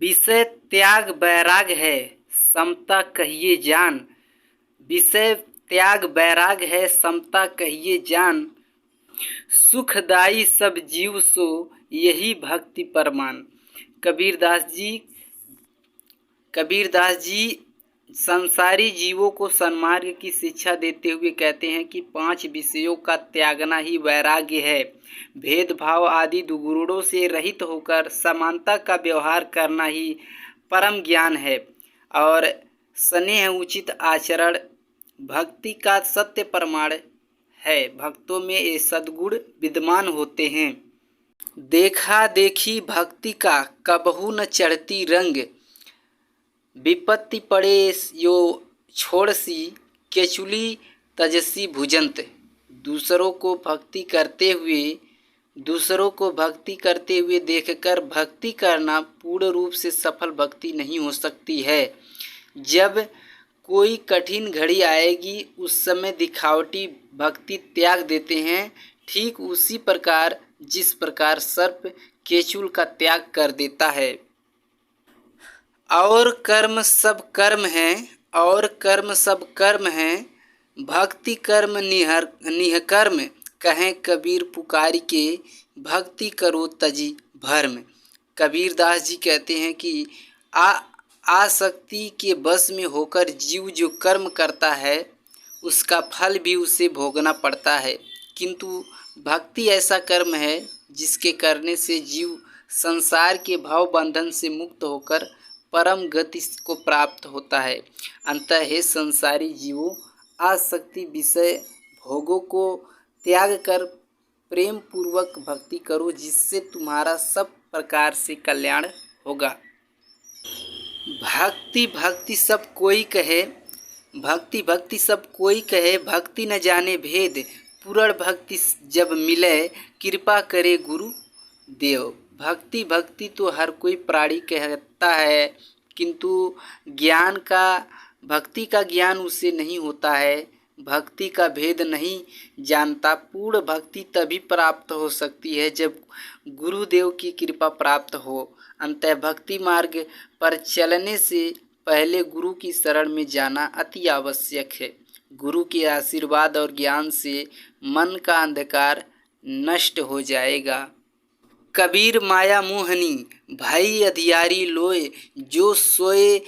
विषय त्याग वैराग है, समता कहिए जान। विषय त्याग वैराग है, समता कहिए जान। सुखदाई सब जीव सो, यही भक्ति परमान। कबीरदास जी संसारी जीवों को सन्मार्ग की शिक्षा देते हुए कहते हैं कि 5 विषयों का त्यागना ही वैराग्य है। भेदभाव आदि दुर्गुणों से रहित होकर समानता का व्यवहार करना ही परम ज्ञान है और स्नेह उचित आचरण भक्ति का सत्य प्रमाण है। भक्तों में ये सद्गुण विद्यमान होते हैं। देखा देखी भक्ति का कबहू न चढ़ती रंग। विपत्ति पड़े यो छोड़सी, केचुली तजसी भुजंत। दूसरों को भक्ति करते हुए देखकर भक्ति करना पूर्ण रूप से सफल भक्ति नहीं हो सकती है। जब कोई कठिन घड़ी आएगी उस समय दिखावटी भक्ति त्याग देते हैं, ठीक उसी प्रकार जिस प्रकार सर्प केचुल का त्याग कर देता है। और कर्म सब कर्म हैं, भक्ति कर्म निहकर्म। कहें कबीर पुकारी के, भक्ति करो तजी भर्म। कबीरदास जी कहते हैं कि आसक्ति के बस में होकर जीव जो कर्म करता है उसका फल भी उसे भोगना पड़ता है, किंतु भक्ति ऐसा कर्म है जिसके करने से जीव संसार के भाव बंधन से मुक्त होकर परम गति को प्राप्त होता है। अंततः हे संसारी जीवों, आसक्ति विषय भोगों को त्याग कर प्रेम पूर्वक भक्ति करो, जिससे तुम्हारा सब प्रकार से कल्याण होगा। भक्ति सब कोई कहे, भक्ति न जाने भेद। पूर्ण भक्ति जब मिले, कृपा करे गुरु देव। भक्ति तो हर कोई प्राणी कहता है, किंतु भक्ति का ज्ञान उसे नहीं होता है, भक्ति का भेद नहीं जानता। पूर्ण भक्ति तभी प्राप्त हो सकती है जब गुरुदेव की कृपा प्राप्त हो। अंततः भक्ति मार्ग पर चलने से पहले गुरु की शरण में जाना अति आवश्यक है। गुरु के आशीर्वाद और ज्ञान से मन का अंधकार नष्ट हो जाएगा। कबीर माया मोहनी, भाई अधियारी लोए। जो सोए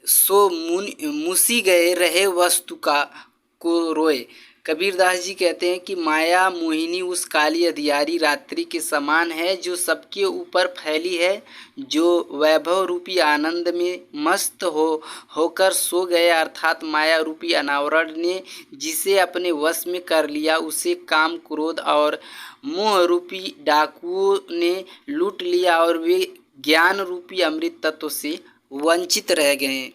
सो मुसी गए, रहे वस्तु को रोए। कबीरदास जी कहते हैं कि माया मोहिनी उस काली अधियारी रात्रि के समान है जो सबके ऊपर फैली है। जो वैभव रूपी आनंद में मस्त होकर सो गए, अर्थात माया रूपी अनावरण ने जिसे अपने वश में कर लिया, उसे काम क्रोध और मोह रूपी डाकुओं ने लूट लिया और वे ज्ञान रूपी अमृत तत्व से वंचित रह गए।